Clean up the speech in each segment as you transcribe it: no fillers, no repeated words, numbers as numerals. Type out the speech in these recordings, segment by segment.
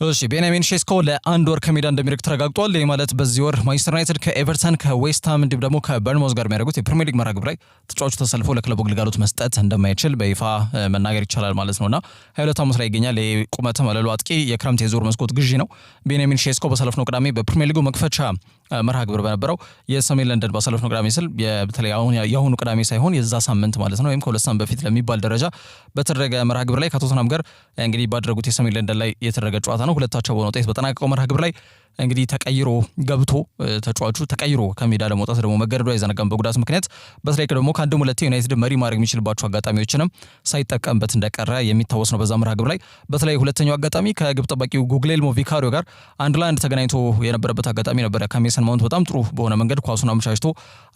እሺ ቤንያሚን ሼስኮ ለአንድ ወር ከሜዳ እንደሚርቅ ተረጋግጧል። ይህ ማለት በዚህ ወር ማንቸስተር ዩናይትድ ከኤቨርተን ከዌስትሃም እንዲሁም ደግሞ ከበርንማውዝ ጋር የሚያደርጉት የፕሪሚየር ሊግ መርሃ ግብር ላይ ተጫዋቹ ተሰልፎ ለክለቡ ግልጋሎት መስጠት እንደማይችል በይፋ መናገር ይቻላል ማለት ነውና 22 ዓመት ላይ ይገኛል። የቁመት መለሉ አጥቂ የክረምት የዝውውር መስኮት ግዢ ነው። ቤንያሚን ሼስኮ በሰለፍነው ቅዳሜ በፕሪሚየር ሊጉ መክፈቻ መርሃ ግብር በነበረው የሰሜን ለንደን ባሳለፍነው ቅዳሜ ስል በተለይ የአሁኑ ቅዳሜ ሳይሆን የዛ ሳምንት ማለት ነው ወይም ከሁለት ሳምንት በፊት ለሚባል ደረጃ በተደረገ መርሃ ግብር ላይ ከቶተንሃም ጋር እንግዲህ ባደረጉት የሰሜን ለንደን ላይ የተደረገ ጨዋታ ነው። ሁለታቸው በሆነ ውጤት በተጠናቀቀው መርሃ ግብር ላይ እንግዲህ ተቀይሮ ገብቶ ተጫዋቹ ተቀይሮ ከሜዳ ለመውጣት ደግሞ መገደዱ አይዘነጋም በጉዳት ምክንያት። በተለይ ደግሞ ከአንድም ሁለቴ ዩናይትድ መሪ ማድረግ የሚችልባቸው አጋጣሚዎችንም ሳይጠቀምበት እንደቀረ የሚታወስ ነው በዛ መርሃ ግብር ላይ። በተለይ ሁለተኛው አጋጣሚ ከግብ ጠባቂው ጉግሌልሞ ቪካሪዮ ጋር አንድ ለአንድ ተገናኝቶ የነበረበት አጋጣሚ ነበረ። ከሜሰን ማውንት በጣም ጥሩ በሆነ መንገድ ኳሱን አመቻችቶ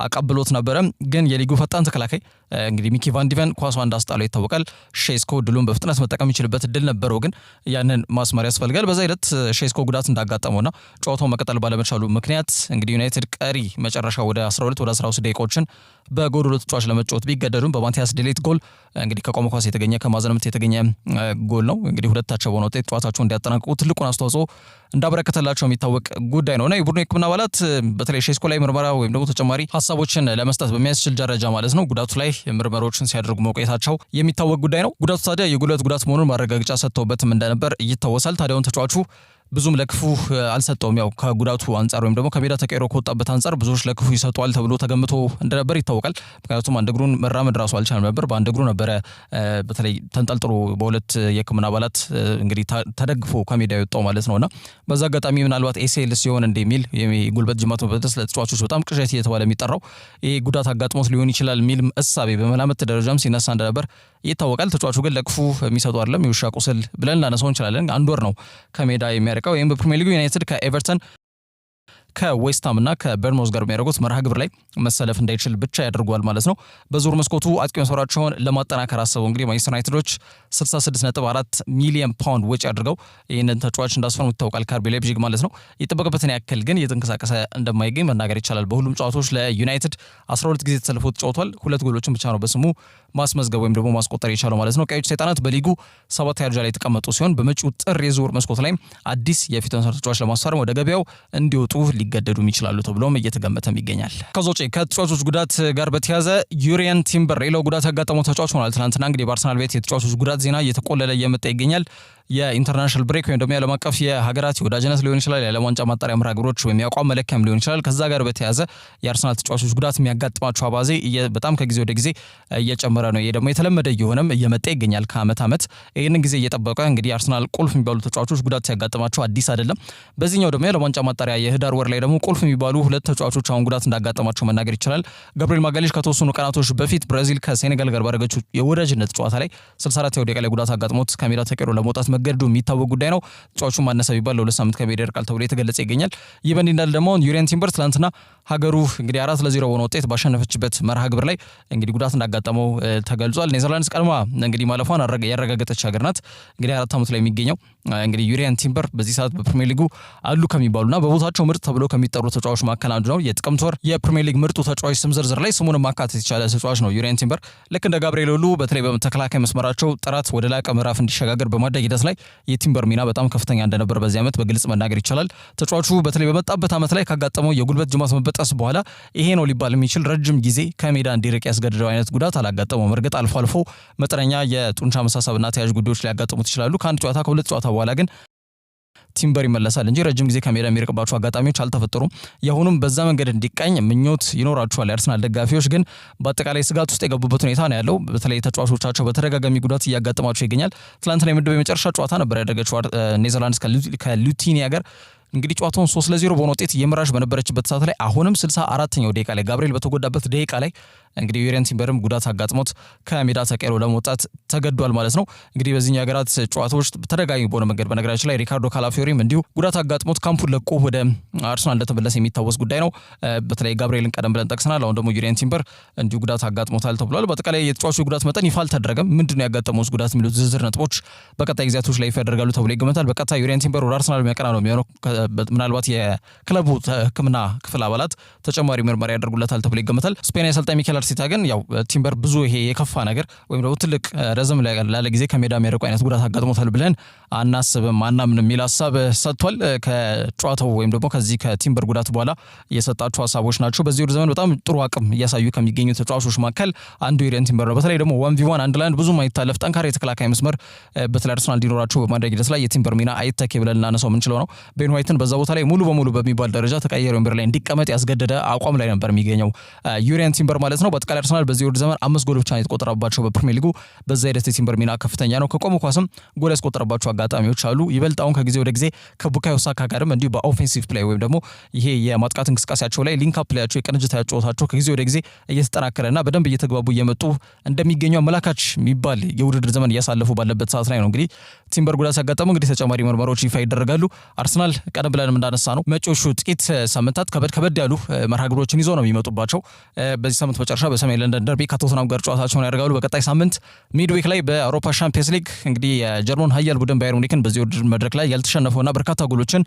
አቀብሎት ነበረ። ግን የሊጉ ፈጣን ተከላካይ እንግዲህ ሚኪ ቫን ዲቨን ኳሷ እንዳስጣለው ይታወቃል። ሼስኮ ድሉን በፍጥነት መጠቀም የሚችልበት እድል ነበረው፣ ግን ያንን ማስማር ያስፈልጋል። በዛ ሂደት ሼስኮ ጉዳት እንዳጋጠመውና ጨዋታው መቀጠል ባለመቻሉ ምክንያት እንግዲህ ዩናይትድ ቀሪ መጨረሻ ወደ 12 ወደ 13 ደቂቃዎችን በጎል ተጫዋች ለመጫወት ቢገደዱም በማቲያስ ዴሊት ጎል እንግዲህ ከቆመ ኳስ የተገኘ ከማዕዘን ምት የተገኘ ጎል ነው። እንግዲህ ሁለታቸው በሆነ ውጤት ጨዋታቸውን እንዲያጠናቅቁ ትልቁን አስተዋጽኦ እንዳበረከተላቸው የሚታወቅ ጉዳይ ነውና የቡድኑ የሕክምና አባላት በተለይ ሼስኮ ላይ ምርመራ ወይም ደግሞ ተጨማሪ ሀሳቦችን ለመስጠት በሚያስችል ደረጃ ማለት ነው ጉዳቱ ላይ ምርመራዎችን ሲያደርጉ መቆየታቸው የሚታወቅ ጉዳይ ነው። ጉዳቱ ታዲያ የጉልበት ጉዳት መሆኑን ማረጋገጫ ሰጥተውበትም እንደነበር ይታወሳል። ታዲያውን ተጫዋቹ ብዙም ለክፉ አልሰጠውም። ያው ከጉዳቱ አንጻር ወይም ደግሞ ከሜዳ ተቀይሮ ከወጣበት አንጻር ብዙዎች ለክፉ ይሰጧል ተብሎ ተገምቶ እንደነበር ይታወቃል። ምክንያቱም አንድ እግሩን መራመድ ራሱ አልቻለም ነበር። በአንድ እግሩ ነበረ በተለይ ተንጠልጥሎ በሁለት የሕክምና አባላት እንግዲህ ተደግፎ ከሜዳ የወጣው ማለት ነውና በዛ አጋጣሚ ምናልባት ኤሲኤል ሲሆን እንደሚል የጉልበት ጅማት መበጠስ ለተጫዋቾች በጣም ቅዠት እየተባለ የሚጠራው ይሄ ጉዳት አጋጥሞት ሊሆን ይችላል የሚል እሳቤ በመላመት ደረጃም ሲነሳ እንደነበር ይታወቃል። ተጫዋቹ ግን ለክፉ የሚሰጡ አይደለም። የውሻ ቁስል ብለን ላነሳው እንችላለን። አንድ ወር ነው ከሜዳ የሚያርቀው። ይህም በፕሪሚየር ሊጉ ዩናይትድ ከኤቨርተን ከዌስትሃም እና ከበርንማውዝ ጋር የሚያደርጉት መርሃ ግብር ላይ መሰለፍ እንዳይችል ብቻ ያደርጓል ማለት ነው። በዙር መስኮቱ አጥቂ መስመራቸውን ለማጠናከር አሰበው እንግዲህ ማንቸስተር ዩናይትዶች 66.4 ሚሊዮን ፓውንድ ወጪ አድርገው ይህንን ተጫዋች እንዳስፈረሙ ይታወቃል። ከአርቢ ላይፕዚግ ማለት ነው። የጠበቀበትን ያክል ግን እየተንቀሳቀሰ እንደማይገኝ መናገር ይቻላል። በሁሉም ጨዋታዎች ለዩናይትድ 12 ጊዜ ተሰልፎ ተጫውቷል። 2 ጎሎችን ብቻ ነው በስሙ ማስመዝገብ ወይም ደግሞ ማስቆጠር የቻለው ማለት ነው። ቀዮች ሰይጣናት በሊጉ 7 ደረጃ ላይ የተቀመጡ ሲሆን በመጪው ጥር የዝውውር መስኮት ላይ አዲስ የፊት መስመር ተጫዋች ለማስፈረም ወደ ገበያው እንዲወጡ ሊገደዱም ይችላሉ ተብሎም እየተገመተም ይገኛል። ከዞጪ ከተጫዋቾች ጉዳት ጋር በተያያዘ ዩሪየን ቲምበር ሌላው ጉዳት ያጋጠመው ተጫዋች ሆኗል። ትናንትና እንግዲህ በአርሰናል ቤት የተጫዋቾች ጉዳት ዜና እየተቆለለ እየመጣ ይገኛል። የኢንተርናሽናል ብሬክ ወይም ደግሞ የዓለም አቀፍ የሀገራት የወዳጅነት ሊሆን ይችላል፣ የዓለም ዋንጫ ማጣሪያ መርሃ ግብሮች ወይም የአቋም መለኪያም ሊሆን ይችላል። ከዛ ጋር በተያያዘ የአርሰናል ተጫዋቾች ጉዳት የሚያጋጥማቸው አባዜ በጣም ከጊዜ ወደ ጊዜ እየጨመረ ነው። ይሄ ደግሞ የተለመደ እየሆነም እየመጣ ይገኛል ከዓመት ዓመት። ይህንን ጊዜ እየጠበቀ እንግዲህ አርሰናል ቁልፍ የሚባሉ ተጫዋቾች ጉዳት ሲያጋጥማቸው አዲስ አይደለም። በዚህኛው ደግሞ የዓለም ዋንጫ ማጣሪያ የህዳር ወር ላይ ደግሞ ቁልፍ የሚባሉ 2 ተጫዋቾች አሁን ጉዳት እንዳጋጠማቸው መናገር ይቻላል። ገብርኤል ማጋሌሽ ከተወሰኑ ቀናቶች በፊት ብራዚል ከሴኔጋል ጋር ባደረገችው የወዳጅነት ጨዋታ ላይ 64 ደቂቃ ላይ ጉዳት አጋጥሞት ከሜዳ ተቀይሮ ለመውጣት መገደዱ የሚታወቅ ጉዳይ ነው። ተጫዋቹ ማነሰ ቢባል ለ2 ሳምንት ከሜዳ ይርቃል ተብሎ የተገለጸ ይገኛል። ይህ በእንዲህ እንዳለ ደግሞ ዩሪየን ቲምበር ትናንትና ሀገሩ እንግዲህ 4-0 በሆነ ውጤት ባሸነፈችበት መርሃ ግብር ላይ እንግዲህ ጉዳት እንዳጋጠመው ተገልጿል። ኔዘርላንድስ ቀድማ እንግዲህ ማለፏን ያረጋገጠች ሀገር ናት። እንግዲህ 4 ዓመት ላይ የሚገኘው እንግዲህ ዩሪየን ቲምበር በዚህ ሰዓት በፕሪሚየር ሊጉ አሉ ከሚባሉና በቦታቸው ምርጥ ተብሎ ከሚጠሩ ተጫዋቾች መካከል አንዱ ነው። የጥቅምት ወር የፕሪሚየር ሊግ ምርጡ ተጫዋች ስም ዝርዝር ላይ ስሙን ማካተት የቻለ ተጫዋች ነው ዩሪየን ቲምበር። ልክ እንደ ጋብሪኤል ሁሉ በተለይ በተከላካይ መስመራቸው ጥራት ወደ ላቀ ምዕራፍ እንዲሸጋገር በማድረግ ሂደት ላይ የቲምበር ሚና በጣም ከፍተኛ እንደነበር በዚህ ዓመት በግልጽ መናገር ይቻላል። ተጫዋቹ በተለይ በመጣበት ዓመት ላይ ካጋጠመው የጉልበት ጅማት መበጠስ በኋላ ይሄ ነው ሊባል የሚችል ረጅም ጊዜ ከሜዳ እንዲርቅ ያስገድደው አይነት ጉዳት አላጋጠመውም። እርግጥ አልፎ አልፎ መጠነኛ የጡንቻ መሳሳብና ተያያዥ ጉዳዮች ሊያጋጥሙት ይችላሉ። ከአንድ ጨዋታ ከሁለት ጨዋታ በኋላ ግን ቲምበር ይመለሳል እንጂ ረጅም ጊዜ ከሜዳ የሚርቅባቸው አጋጣሚዎች አልተፈጠሩም። የአሁኑም በዛ መንገድ እንዲቃኝ ምኞት ይኖራቸዋል የአርሰናል ደጋፊዎች። ግን በአጠቃላይ ስጋት ውስጥ የገቡበት ሁኔታ ነው ያለው። በተለይ ተጫዋቾቻቸው በተደጋጋሚ ጉዳት እያጋጠማቸው ይገኛል። ትላንትና የምድብ የመጨረሻ ጨዋታ ነበር ያደረገችው ኔዘርላንድስ ከሉቲኒያ ጋር እንግዲህ ጨዋታውን 3-0 በሆነ ውጤት እየመራች በነበረችበት ሰዓት ላይ አሁንም 64ኛው ደቂቃ ላይ ጋብሪኤል በተጎዳበት ደቂቃ ላይ እንግዲህ ዩሪየን ቲምበርም ጉዳት አጋጥሞት ከሜዳ ተቀይሮ ለመውጣት ተገዷል ማለት ነው። እንግዲህ በዚህኛው ሀገራት ጨዋታዎች ተደጋጋሚ በሆነ መንገድ በነገራችን ላይ ሪካርዶ ካላፊዮሪም እንዲሁ ጉዳት አጋጥሞት ካምፑን ለቆ ወደ አርሰናል እንደተመለሰ የሚታወስ ጉዳይ ነው። በተለይ ጋብሪኤልን ቀደም ብለን ጠቅሰናል። አሁን ደግሞ ዩሪየን ቲምበር እንዲሁ ጉዳት አጋጥሞታል ተብሏል። በአጠቃላይ የተጫዋቹ ጉዳት መጠን ይፋ አልተደረገም። ምንድነው ያጋጠመው ጉዳት የሚሉት ዝርዝር ነጥቦች በቀጣይ ጊዜያቶች ላይ ይፋ ያደርጋሉ ተብሎ ይገመታል። በቀጣይ ዩሪየን ቲምበር ወደ አርሰናል የሚያቀና ነው የሚሆነው። ምናልባት የክለቡ ሕክምና ክፍል አባላት ተጨማሪ ምርመራ ያደርጉለታል ተብሎ ይገመታል። ስፔን አሰልጣኝ ሚኬል አርቴታ ግን ያው ቲምበር ብዙ ይሄ የከፋ ነገር ወይም ደግሞ ትልቅ ረዘም ላለ ጊዜ ከሜዳ የሚያርቁ አይነት ጉዳት አጋጥሞታል ብለን አናስብም አናምን የሚል ሀሳብ ሰጥቷል። ከጨዋታው ወይም ደግሞ ከዚህ ከቲምበር ጉዳት በኋላ የሰጣቸው ሀሳቦች ናቸው። በዚህ ውድድር ዘመን በጣም ጥሩ አቅም እያሳዩ ከሚገኙ ተጫዋቾች መካከል አንዱ ዩሪየን ቲምበር ነው። በተለይ ደግሞ 1v1 አንድ ለአንድ ብዙ ማይታለፍ ጠንካራ የተከላካይ መስመር በተለይ አርሰናል እንዲኖራቸው በማድረግ ሂደት ላይ የቲምበር ሚና አይተኬ ብለን ልናነሳው የምንችለው ነው። ቤን ዋይትን በዛ ቦታ ላይ ሙሉ በሙሉ በሚባል ደረጃ ተቀያሪ ወንበር ላይ እንዲቀመጥ ያስገደደ አቋም ላይ ነበር የሚገኘው ዩሪየን ቲምበር ማለት ነው። በአጠቃላይ አርሰናል በዚህ ውድድር ዘመን 5 ጎል ብቻ ነው የተቆጠረባቸው በፕሪሚየር ሊጉ። በዛ ሂደት የቲምበር ሚና ከፍተኛ ነው። ከቆሙ ኳስም ጎል ያስቆጠረባቸው አጋጣሚዎች አሉ። ይበልጥ አሁን ከጊዜ ወደ ጊዜ ከቡካዮ ሳካ ጋርም እንዲሁ በኦፌንሲቭ ፕሌይ ወይም ደግሞ ይሄ የማጥቃት እንቅስቃሴያቸው ላይ ሊንክ አፕ ላያቸው የቅንጅት ያጫወታቸው ከጊዜ ወደ ጊዜ እየተጠናከረና በደንብ እየተግባቡ እየመጡ እንደሚገኙ አመላካች የሚባል የውድድር ዘመን እያሳለፉ ባለበት ሰዓት ላይ ነው እንግዲህ ቲምበር ጉዳት ያጋጠመው። እንግዲህ ተጨማሪ ምርመራዎች ይፋ ይደረጋሉ። አርሰናል ቀደም ብለንም እንዳነሳ ነው መጪዎቹ ጥቂት ሳምንታት ከበድ ያሉ መርሃ ግብሮችን ይዞ ነው የሚመጡባቸው። በዚህ ሳምንት መጨረሻ በሰሜን ለንደን ደርቢ ከቶተናም ጋር ጨዋታቸውን ያደርጋሉ። በቀጣይ ሳምንት ሚድዊክ ላይ በአውሮፓ ሻምፒየንስ ሊግ እንግዲህ የጀርመን ኃያል ቡድን ባየር ሙኒክን በዚህ ውድድር መድረክ ላይ ያልተሸነፈውና በርካታ ጎሎችን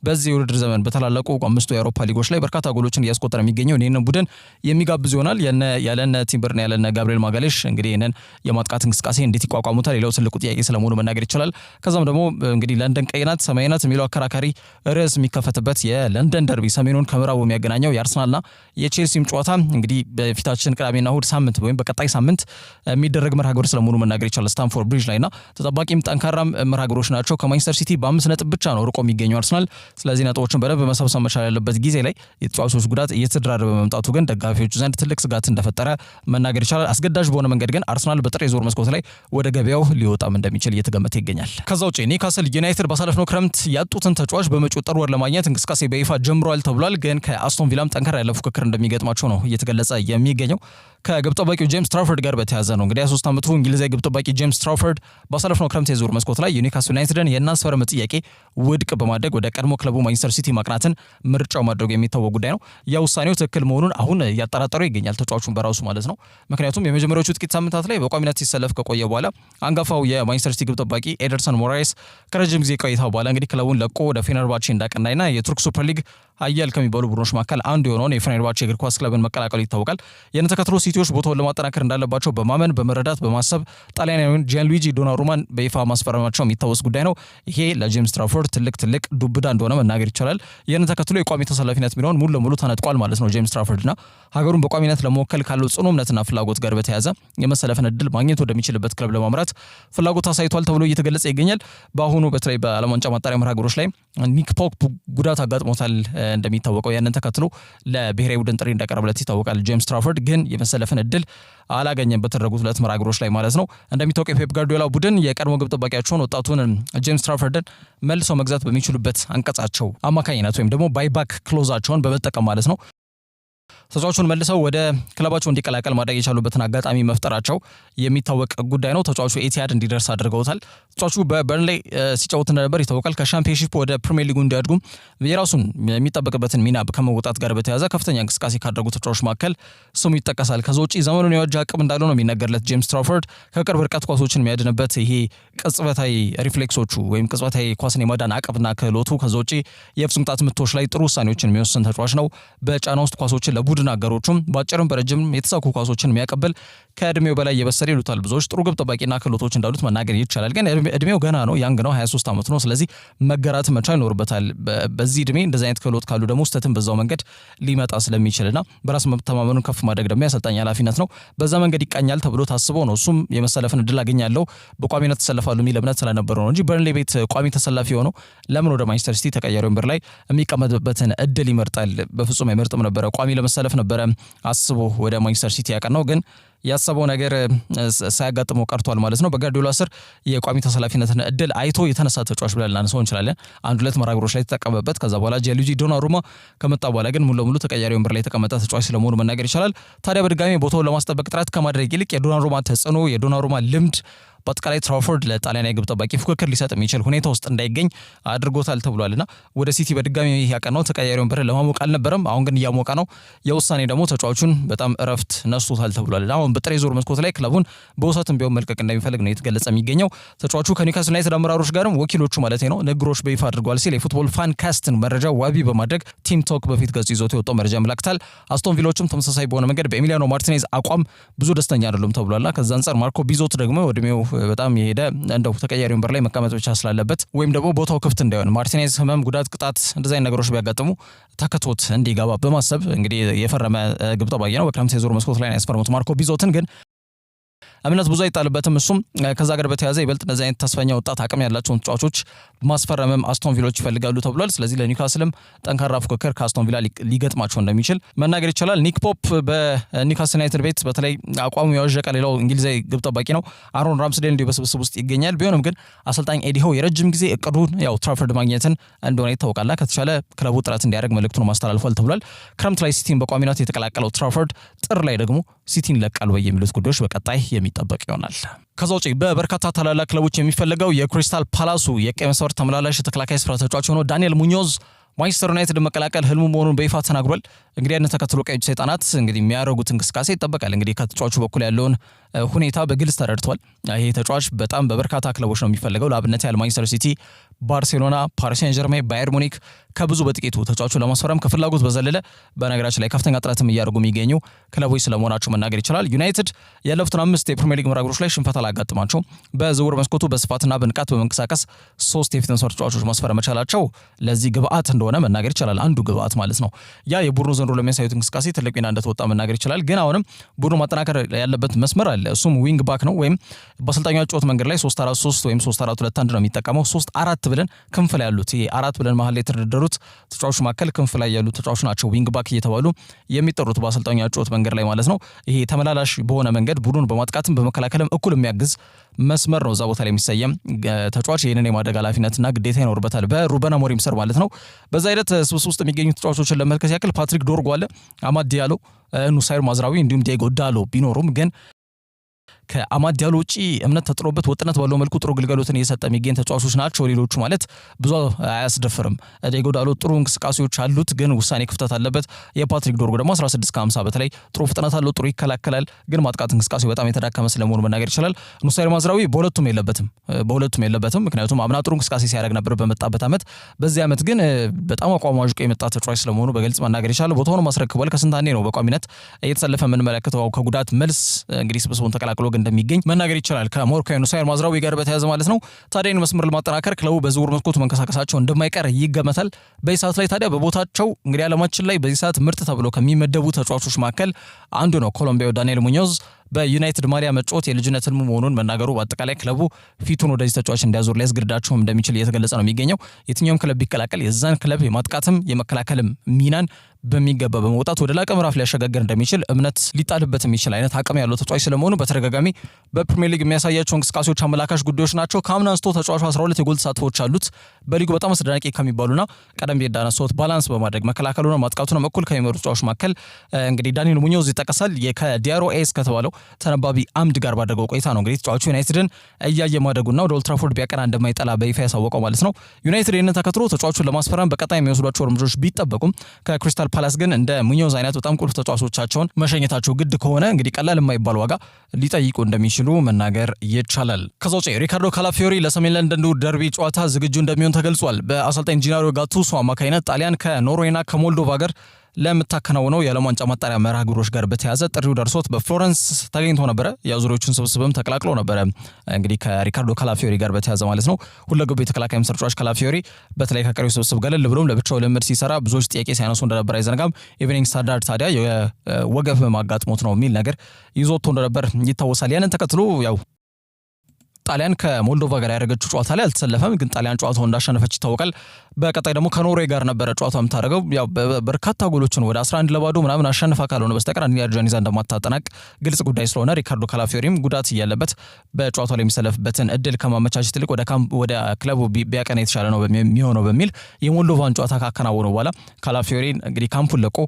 በዚህ ውድድር ዘመን በተላለቁ 5 የአውሮፓ ሊጎች ላይ በርካታ ጎሎችን እያስቆጠረ የሚገኘው ይህንን ቡድን የሚጋብዝ ይሆናል። ያለነ ቲምበርና ያለነ ጋብሪኤል ማጋሌሽ እንግዲህ ይህንን የማጥቃት እንቅስቃሴ እንዴት ይቋቋሙታል ሌላው ትልቁ ጥያቄ ስለመሆኑ መናገር ይችላል። ከዛም ደግሞ እንግዲህ ለንደን ቀይናት ሰማያዊናት የሚለው አከራካሪ ርዕስ የሚከፈትበት የለንደን ደርቢ ሰሜኑን ከምዕራቡ የሚያገናኘው የአርሰናልና የቼልሲም ጨዋታ እንግዲህ በፊታችን ቅዳሜና እሁድ ሳምንት ወይም በቀጣይ ሳምንት የሚደረግ መርሃ ግብር ስለመሆኑ መናገር ይችላል። ስታንፎርድ ብሪጅ ላይና ተጠባቂም ጠንካራም መርሃ ግብሮች ናቸው። ከማንቸስተር ሲቲ በ5 ነጥብ ብቻ ነው ርቆ የሚገኘው አርሰናል። ስለዚህ ነጥቦችን በደንብ መሰብሰብ መቻል ያለበት ጊዜ ላይ የተጫዋቾች ጉዳት እየተደራረበ በመምጣቱ ግን ደጋፊዎቹ ዘንድ ትልቅ ስጋት እንደፈጠረ መናገር ይቻላል። አስገዳጅ በሆነ መንገድ ግን አርሰናል በጥር የዞር መስኮት ላይ ወደ ገበያው ሊወጣም እንደሚችል እየተገመተ ይገኛል። ከዛ ውጪ ኒውካስል ዩናይትድ ባሳለፍነው ክረምት ያጡትን ተጫዋች በመጪው ጥር ወር ለማግኘት እንቅስቃሴ በይፋ ጀምሯል ተብሏል። ግን ከአስቶን ቪላም ጠንካራ ያለ ፉክክር እንደሚገጥማቸው ነው እየተገለጸ የሚገኘው። ከግብ ጠባቂው ጄምስ ትራውፈርድ ጋር በተያያዘ ነው እንግዲህ 23 ዓመቱ እንግሊዛዊ ግብ ጠባቂ ጄምስ ትራውፈርድ ባሳለፍነው ክረምት የዞር መስኮት ላይ የኒውካስል ዩናይትድን የናስፈረም ጥያቄ ውድቅ በማድረግ ወደ ቀድሞ ክለቡ ማንቸስተር ሲቲ ማቅናትን ምርጫው ማድረጉ የሚታወቅ ጉዳይ ነው። ያ ውሳኔው ትክክል መሆኑን አሁን እያጠራጠሩ ይገኛል ተጫዋቹን በራሱ ማለት ነው። ምክንያቱም የመጀመሪያዎቹ ጥቂት ሳምንታት ላይ በቋሚነት ሲሰለፍ ከቆየ በኋላ አንጋፋው የማንቸስተር ሲቲ ግብ ጠባቂ ኤደርሰን ሞራይስ ከረጅም ጊዜ ቆይታ በኋላ እንግዲህ ክለቡን ለቆ ወደ ፌነርባቼ እንዳቀናይና የቱርክ ሱፐር ሊግ ኃያል ከሚባሉ ቡድኖች መካከል አንዱ የሆነውን የፌነርባቼ እግር ኳስ ክለብን መቀላቀሉ ይታወቃል። ያን ተከትሎ ሲቲዎች ቦታውን ለማጠናከር እንዳለባቸው በማመን በመረዳት በማሰብ ጣሊያናዊውን ጂያንሉዊጂ ዶናሩማን በይፋ ማስፈረማቸው የሚታወስ ጉዳይ ነው። ይሄ ለጄምስ ትራውፈርድ ትልቅ ዱብዳ እንደሆነ መናገር ይቻላል። ያን ተከትሎ የቋሚ ተሰላፊነት ሚናውን ሙሉ ለሙሉ ተነጥቋል ማለት ነው። ጄምስ ትራውፈርድና ሀገሩን በቋሚነት ለመወከል ካለው ጽኑ እምነትና ፍላጎት ጋር በተያያዘ የመሰለፍን እድል ማግኘት ወደሚችልበት ክለብ ለማምራት ፍላጎት አሳይቷል ተብሎ እየተገለጸ ይገኛል። በአሁኑ በተለይ በዓለም ዋንጫ ማጣሪያ መርሃ ግብሮች ላይ ኒክ ፖፕ ጉዳት አጋጥሞታል እንደሚታወቀው። ያንን ተከትሎ ለብሔራዊ ቡድን ጥሪ እንዳቀረበለት ይታወቃል። ጄምስ ትራውፈርድ ግን የመሰለፍን እድል አላገኘም በተደረጉት 2 መርሃ ግብሮች ላይ ማለት ነው። እንደሚታወቀው የፔፕ ጋርዲዮላ ቡድን የቀድሞ ግብ ጠባቂያቸውን ወጣቱን ጄምስ ትራውፈርድን መልሰው መግዛት በሚችሉበት አንቀጻቸው አማካኝነት ወይም ደግሞ ባይባክ ክሎዛቸውን በመጠቀም ማለት ነው ተጫዋቹን መልሰው ወደ ክለባቸው እንዲቀላቀል ማድረግ የቻሉበትን አጋጣሚ መፍጠራቸው የሚታወቅ ጉዳይ ነው። ተጫዋቹ ኤቲሃድ እንዲደርስ አድርገውታል። ተጫዋቹ በበርንሌይ ሲጫወት እንደነበር ይታወቃል። ከሻምፒዮንሺፕ ወደ ፕሪሚየር ሊጉ እንዲያድጉም የራሱን የሚጠበቅበትን ሚና ከመወጣት ጋር በተያያዘ ከፍተኛ እንቅስቃሴ ካደረጉ ተጫዋቾች መካከል ስሙ ይጠቀሳል። ከዛ ውጪ ዘመኑን የዋጀ አቅም እንዳለው ነው የሚነገርለት። ጄምስ ትራውፈርድ ከቅርብ ርቀት ኳሶችን የሚያድንበት ይሄ ቅጽበታዊ ሪፍሌክሶቹ ወይም ቅጽበታዊ ኳስን የማዳን አቅምና ክህሎቱ፣ ከዛ ውጪ የፍጹም ቅጣት ምቶች ላይ ጥሩ ውሳኔዎችን የሚወስን ተጫዋች ነው። በጫና ውስጥ ኳሶችን ለቡድን አጋሮቹም በአጭርም በረጅም የተሳኩ ኳሶችን የሚያቀብል ከእድሜው በላይ የበሰለ ይሉታል ብዙዎች ጥሩ ግብ ጠባቂና ክህሎቶች እንዳሉት መናገር ይቻላል። ግን እድሜው ገና ነው፣ ያንግ ነው፣ 23 ዓመቱ ነው። ስለዚህ መገራት መቻል ይኖርበታል። በዚህ እድሜ እንደዚህ አይነት ክህሎት ካሉ ደግሞ ስህተትን በዛው መንገድ ሊመጣ ስለሚችልና በራስ መተማመኑን ከፍ ማድረግ ደግሞ ያሰልጣኝ ኃላፊነት ነው። በዛ መንገድ ይቃኛል ተብሎ ታስቦ ነው እሱም የመሰለፍን እድል አገኛለሁ በቋሚነት ተሰለፋሉ የሚል እምነት ስለነበረው ነው እንጂ በርንሌ ቤት ቋሚ ተሰላፊ ሆነው ለምን ወደ ማንቸስተር ሲቲ ተቀያሪ ወንበር ላይ የሚቀመጥበትን እድል ይመርጣል? በፍጹም አይመርጥም ነበረ። ቋሚ ለመሰለፍ ነበረ አስቦ ወደ ማንቸስተር ሲቲ ያቀናው፣ ግን ያሰበው ነገር ሳያጋጥመው ቀርቷል ማለት ነው። በጋርዲዮላ ስር የቋሚ ተሰላፊነትን እድል አይቶ የተነሳ ተጫዋች ብለን ላነሳው እንችላለን። 1-2 መርሃ ግብሮች ላይ ተጠቀመበት። ከዛ በኋላ ጂያንሉዊጂ ዶናሩማ ከመጣ በኋላ ግን ሙሉ ለሙሉ ተቀያሪ ወንበር ላይ የተቀመጠ ተጫዋች ስለመሆኑ መናገር ይቻላል። ታዲያ በድጋሚ ቦታውን ለማስጠበቅ ጥረት ከማድረግ ይልቅ የዶናሩማ ተጽዕኖ፣ የዶናሩማ ልምድ በአጠቃላይ ትራውፈርድ ለጣሊያናዊ ግብ ጠባቂ ፉክክር ሊሰጥ የሚችል ሁኔታ ውስጥ እንዳይገኝ አድርጎታል ተብሏልና ወደ ሲቲ በድጋሚ ያቀናው ተቀያሪ ወንበር ለማሞቅ አልነበረም። አሁን ግን እያሞቀ ነው። የውሳኔ ደግሞ ተጫዋቹን በጣም እረፍት ነስቶታል ተብሏል። አሁን አሁን በጥሬ ዞር መስኮት ላይ ክለቡን በውሰትም ቢሆን መልቀቅ እንደሚፈልግ ነው የተገለጸ የሚገኘው። ተጫዋቹ ከኒውካስል ዩናይትድ አመራሮች ጋርም ወኪሎቹ ማለት ነው ንግግሮች በይፋ አድርገዋል ሲል የፉትቦል ፋን ካስትን መረጃ ዋቢ በማድረግ ቲም ቶክ በፊት ገጹ ይዞት የወጣው መረጃ ያመለክታል። አስቶን ቪሎችም ተመሳሳይ በሆነ መንገድ በኤሚሊያኖ ማርቲኔዝ አቋም ብዙ ደስተኛ አይደሉም ተብሏልና ከዛ አንፃር ማርኮ ቢዞት ደግሞ እድሜው በጣም የሄደ እንደው ተቀያሪ ወንበር ላይ መቀመጥ ብቻ ስላለበት ወይም ደግሞ ቦታው ክፍት እንዳይሆን ማርቲኔዝ ህመም፣ ጉዳት፣ ቅጣት እንደዚህ አይነት ነገሮች ቢያጋጥሙ ተከቶት እንዲገባ በማሰብ እንግዲህ የፈረመ ግብ ጠባቂ ነው። በክረምት የዞር መስኮት ላይ ያስፈረሙት ማርኮ ቢዞትን ግን እምነት ብዙ አይጣልበትም። እሱም ከዛ ጋር በተያያዘ ይበልጥ እንደዚህ አይነት ተስፈኛ ወጣት አቅም ያላቸውን ተጫዋቾች ማስፈረምም አስቶን ቪሎች ይፈልጋሉ ተብሏል። ስለዚህ ለኒውካስልም ጠንካራ ፉክክር ከአስቶን ቪላ ሊገጥማቸው እንደሚችል መናገር ይቻላል። ኒክ ፖፕ በኒውካስል ዩናይትድ ቤት በተለይ አቋሙ ያወዠቀ ሌላው እንግሊዛዊ ግብ ጠባቂ ነው። አሮን ራምስዴል እንዲሁ በስብስብ ውስጥ ይገኛል። ቢሆንም ግን አሰልጣኝ ኤዲ ሃው የረጅም ጊዜ እቅዱን ያው ትራፎርድ ማግኘትን እንደሆነ ይታወቃል። ከተቻለ ክለቡ ጥረት እንዲያደርግ መልእክቱን ማስተላልፏል ተብሏል። ክረምት ላይ ሲቲን በቋሚነት የተቀላቀለው ትራፎርድ ጥር ላይ ደግሞ ሲቲን ይለቃሉ ወይ የሚሉት ጉዳዮች በቀጣይ የሚጠበቅ ይሆናል። ከዛ ውጪ በበርካታ ታላላቅ ክለቦች የሚፈለገው የክሪስታል ፓላሱ የቀይ መስመር ተመላላሽ ተከላካይ ስፍራ ተጫዋች ሆኖ ዳንኤል ሙኞዝ ማንቸስተር ዩናይትድ መቀላቀል ህልሙ መሆኑን በይፋ ተናግሯል። እንግዲህ ያን ተከትሎ ቀይ ሰይጣናት እንግዲህ የሚያደርጉት እንቅስቃሴ ይጠበቃል። እንግዲህ ከተጫዋቹ በኩል ያለውን ሁኔታ በግልጽ ተረድቷል። ይሄ ተጫዋች በጣም በበርካታ ክለቦች ነው የሚፈልገው። ለአብነት ያህል ማንቸስተር ሲቲ፣ ባርሴሎና፣ ፓሪስ ሴን ጀርሜን፣ ባየር ሙኒክ ከብዙ በጥቂቱ ተጫዋቹ ለማስፈረም ከፍላጎት በዘለለ በነገራችን ላይ ከፍተኛ ጥረትም እያደረጉ የሚገኙ ክለቦች ስለመሆናቸው መናገር ይችላል። ዩናይትድ ያለፉትን 5 የፕሪሚየር ሊግ መርሃ ግብሮች ላይ ሽንፈት አላጋጥማቸው በዝውውር መስኮቱ በስፋትና በንቃት በመንቀሳቀስ 3 የፊት መስመር ተጫዋቾች ማስፈረም መቻላቸው ለዚህ ግብአት እንደሆነ መናገር ይችላል። አንዱ ግብአት ማለት ነው። ያ የቡድኑ ዘንድሮ ለሚያሳዩት እንቅስቃሴ ትልቅ ሚና እንደተወጣ መናገር ይችላል። ግን አሁንም ቡድኑ ማጠናከር ያለበት መስመር አለ። እሱም ዊንግ ባክ ነው። ወይም በአሰልጣኙ ጨዋታ መንገድ ላይ 3-4-3 ወይም 3-4-2-1 ነው የሚጠቀመው። 3-4 ብለን ክንፍ ላይ ያሉት ይሄ 4 ብለን መሀል ላይ የተደረደሩት ተጫዋቾች መካከል ክንፍ ላይ ያሉ ተጫዋቾች ናቸው ዊንግ ባክ እየተባሉ የሚጠሩት በአሰልጣኙ ጨዋታ መንገድ ላይ ማለት ነው። ይሄ ተመላላሽ በሆነ መንገድ ቡድኑን በማጥቃትም በመከላከልም እኩል የሚያግዝ መስመር ነው። እዛ ቦታ ላይ የሚሰየም ተጫዋች ይህንን የማድረግ ኃላፊነትና ግዴታ ይኖርበታል በሩበን አሞሪም ስር ማለት ነው። በዛ ሂደት ስብስብ ውስጥ የሚገኙ ተጫዋቾችን ለመመልከት ያክል ፓትሪክ ዶርጉ አለ፣ አማድ ዲያሎ፣ ኑሳይር ማዝራዊ እንዲሁም ዲዬጎ ዳሎ ቢኖሩም ግን ከአማድ ዲያሎ ውጪ እምነት ተጥሎበት ወጥነት ባለው መልኩ ጥሩ ግልጋሎትን እየሰጠ የሚገኝ ተጫዋቾች ናቸው። ሌሎቹ ማለት ብዙ አያስደፍርም። ዲዬጎ ዳሎ ጥሩ እንቅስቃሴዎች አሉት፣ ግን ውሳኔ ክፍተት አለበት። የፓትሪክ ዶርጉ ደግሞ 16-50 በተለይ ጥሩ ፍጥነት አለው፣ ጥሩ ይከላከላል፣ ግን ማጥቃት እንቅስቃሴው በጣም የተዳከመ ስለመሆኑ መናገር ይችላል። ኑሳይር ማዝራዊ በሁለቱም የለበትም። ምክንያቱም አምና ጥሩ እንቅስቃሴ ሲያደርግ ነበር በመጣበት ዓመት። በዚህ ዓመት ግን በጣም አቋሙ አዥቆ የመጣ ተጫዋች ስለመሆኑ በግልጽ መናገር ይችላል። ቦታውን ማስረክቧል። ከስንት አንዴ ነው በቋሚነት እየተሰለፈ የምንመለከተው ከጉዳት መልስ እንግዲህ ስብስቡን ተቀላቅሎ እንደሚገኝ መናገር ይችላል። ከሞሮካዊ ኑሳይር ማዝራዊ ጋር በተያያዘ ማለት ነው። ታዲያ መስመር ለማጠናከር ክለቡ በዝውውር መስኮቱ መንቀሳቀሳቸው እንደማይቀር ይገመታል። በዚህ ሰዓት ላይ ታዲያ በቦታቸው እንግዲህ ዓለማችን ላይ በዚህ ሰዓት ምርጥ ተብሎ ከሚመደቡ ተጫዋቾች መካከል አንዱ ነው ኮሎምቢያው ዳንኤል ሙኞዝ። በዩናይትድ ማሊያ መጫወት የልጅነት ህልሙ መሆኑን መናገሩ በአጠቃላይ ክለቡ ፊቱን ወደዚህ ተጫዋች እንዲያዞር ሊያስገድዳቸውም እንደሚችል እየተገለጸ ነው የሚገኘው። የትኛውም ክለብ ቢቀላቀል የዛን ክለብ የማጥቃትም የመከላከልም ሚናን በሚገባ በመውጣት ወደ ላቀ ምዕራፍ ሊያሸጋግር እንደሚችል እምነት ሊጣልበት የሚችል አይነት አቅም ያለው ተጫዋች ስለመሆኑ በተደጋጋሚ በፕሪሚየር ሊግ የሚያሳያቸው እንቅስቃሴዎች አመላካሽ ጉዳዮች ናቸው። ከአምና አንስቶ ተጫዋቹ 12 የጎል ተሳትፎዎች አሉት። በሊጉ በጣም አስደናቂ ከሚባሉና ቀደም ብዬ እንዳነሳሁት ባላንስ በማድረግ መከላከሉና ማጥቃቱን እኩል ከሚመሩ ተጫዋቾች መካከል እንግዲህ ዳንኤል ሙኞዝ ይጠቀሳል። ከዲያሮ ኤስ ከተባለው ተነባቢ አምድ ጋር ባደረገው ቆይታ ነው እንግዲህ ተጫዋቹ ዩናይትድን እያየ ማደጉና ወደ ኦልድ ትራፎርድ ቢያቀና እንደማይጠላ በይፋ ያሳወቀው ማለት ነው። ዩናይትድ ይህንን ተከትሎ ተጫዋቹን ለማስፈረም በቀጣይ የሚወስዷቸው እርምጃዎች ቢጠበቁም ከክሪስታል ፓላስ ግን እንደ ሙኞዝ አይነት በጣም ቁልፍ ተጫዋቾቻቸውን መሸኘታቸው ግድ ከሆነ እንግዲህ ቀላል የማይባል ዋጋ ሊጠይቁ እንደሚችሉ መናገር ይቻላል። ከዛ ውጪ ሪካርዶ ካላፊዮሪ ለሰሜን ለንደኑ ደርቢ ጨዋታ ዝግጁ እንደሚሆን ተገልጿል። በአሰልጣኝ ጂናሪዮ ጋቱሶ አማካኝነት ጣሊያን ከኖርዌይና ከሞልዶቫ ጋር ለምታከናውነው የዓለም ዋንጫ ማጣሪያ መርሃ ግብሮች ጋር በተያያዘ ጥሪው ደርሶት በፍሎረንስ ተገኝቶ ነበረ። የአዙሪዎቹን ስብስብም ተቀላቅሎ ነበረ እንግዲህ ከሪካርዶ ካላፊዮሪ ጋር በተያያዘ ማለት ነው። ሁለገቡ የተከላካይ መስመር ተጫዋች ካላፊዮሪ በተለይ ከቀሪው ስብስብ ገለል ብሎም ለብቻው ልምድ ሲሰራ ብዙዎች ጥያቄ ሲያነሱ እንደነበር አይዘነጋም። ኢቭኒንግ ስታንዳርድ ታዲያ የወገብ ማጋጥሞት ነው የሚል ነገር ይዞት እንደነበር ይታወሳል። ያንን ተከትሎ ያው ጣሊያን ከሞልዶቫ ጋር ያደረገችው ጨዋታ ላይ አልተሰለፈም፣ ግን ጣሊያን ጨዋታውን እንዳሸነፈች ይታወቃል። በቀጣይ ደግሞ ከኖርዌይ ጋር ነበረ ጨዋታው የምታደርገው። ያው በርካታ ጎሎችን ወደ 11-0 ምናምን አሸንፋ ካልሆነ በስተቀር አንድ ያርጃን ይዛ እንደማታጠናቅ ግልጽ ጉዳይ ስለሆነ ሪካርዶ ካላፊዮሪም ጉዳት እያለበት በጨዋታው ላይ የሚሰለፍበትን እድል ከማመቻቸት ይልቅ ወደ ክለቡ ቢያቀና የተሻለ ነው የሚሆነው በሚል የሞልዶቫን ጨዋታ ካከናወነው በኋላ ካላፊዮሪ እንግዲህ ካምፑን ለቆ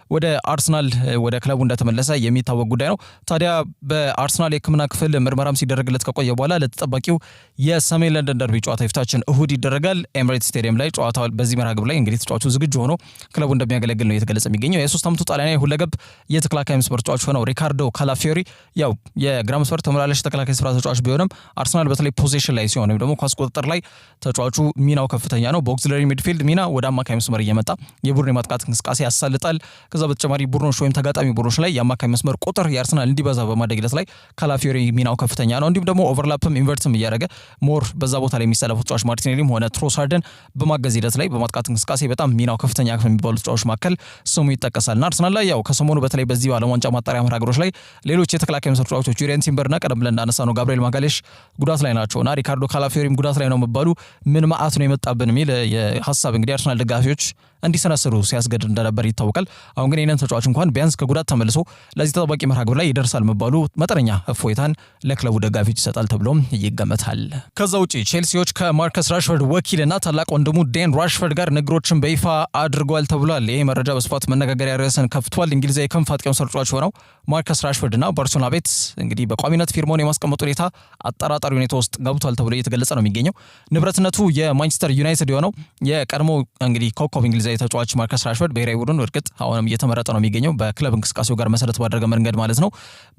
ወደ አርሰናል ወደ ክለቡ እንደተመለሰ የሚታወቅ ጉዳይ ነው። ታዲያ በአርሰናል የሕክምና ክፍል ምርመራም ሲደረግለት ከቆየ በኋላ ለተጠባቂው የሰሜን ለንደን ደርቢ ጨዋታ የፊታችን እሁድ ይደረጋል። ኤምሬትስ ስቴዲየም ላይ ጨዋታው በዚህ መርሃ ግብር ላይ እንግዲህ ተጫዋቹ ዝግጁ ሆኖ ክለቡ እንደሚያገለግል ነው የተገለጸ የሚገኘው። የ3 ዓመቱ ጣሊያናዊ ሁለገብ የተከላካይ መስመር ተጫዋች ሆነው ሪካርዶ ካላፊዮሪ ያው የግራ መስመር ተመላላሽ ተከላካይ ስፍራ ተጫዋች ቢሆንም አርሰናል በተለይ ፖዚሽን ላይ ሲሆን ወይም ደግሞ ኳስ ቁጥጥር ላይ ተጫዋቹ ሚናው ከፍተኛ ነው። በኦክሲለሪ ሚድፊልድ ሚና ወደ አማካይ መስመር እየመጣ የቡድን የማጥቃት እንቅስቃሴ ያሳልጣል። ከዛ በተጨማሪ ቡድኖች ወይም ተጋጣሚ ቡድኖች ላይ የአማካይ መስመር ቁጥር የአርሰናል እንዲበዛ በማድረግ ሂደት ላይ ካላፊዮሪ ሚናው ከፍተኛ ነው። እንዲሁም ደግሞ ኦቨርላፕም ኢንቨርትም እያደረገ ሞር በዛ ቦታ ላይ የሚሰለፉ ተጫዋች ማርቲኔሊም ሆነ ትሮሳርድን በማገዝ ሂደት ላይ በማጥቃት እንቅስቃሴ በጣም ሚናው ከፍተኛ ከሚባሉ ተጫዋቾች መካከል ስሙ ይጠቀሳልና አርሰናል ላይ ያው ከሰሞኑ በተለይ በዚህ ዓለም ዋንጫ ማጣሪያ መርሃ ግብሮች ላይ ሌሎች የተከላካይ መስመር ተጫዋቾች ዩሪየን ቲምበርና ቀደም ብለን እንዳነሳነው ጋብሪኤል ማጋሌሽ ጉዳት ላይ ናቸውና ሪካርዶ ካላፊዮሪም ጉዳት ላይ ነው መባሉ ምን መዓት ነው የመጣብን የሚል የሀሳብ እንግዲህ አርሰናል ደጋፊዎች እንዲሰነስሩ ሲያስገድድ እንደነበር ይታወቃል። አሁን ግን ይህንን ተጫዋች እንኳን ቢያንስ ከጉዳት ተመልሶ ለዚህ ተጠባቂ መርሃ ግብር ላይ ይደርሳል መባሉ መጠነኛ እፎይታን ለክለቡ ደጋፊዎች ይሰጣል ተብሎም ይገመታል። ከዛ ውጪ ቼልሲዎች ከማርከስ ራሽፈርድ ወኪልና ታላቅ ወንድሙ ዴን ራሽፈርድ ጋር ንግሮችን በይፋ አድርጓል ተብሏል። ይህ መረጃ በስፋት መነጋገሪያ ርዕስን ከፍቷል። እንግሊዛዊ የክንፍ አጥቂ መስመር ተጫዋች ሆነው ማርከስ ራሽፈርድና ባርሴሎና ቤት እንግዲህ በቋሚነት ፊርማውን የማስቀመጡ ሁኔታ አጠራጣሪ ሁኔታ ውስጥ ገብቷል ተብሎ እየተገለጸ ነው የሚገኘው። ንብረትነቱ የማንቸስተር ዩናይትድ የሆነው የቀድሞ እንግዲህ ኮከብ እንግሊዛዊ ተጫዋች ማርከስ ራሽፈርድ ብሔራዊ ቡድን እርግጥ አሁንም እየተመረጠ ነው የሚገኘው በክለብ እንቅስቃሴው ጋር መሰረት ባደረገ መንገድ ማለት ነው።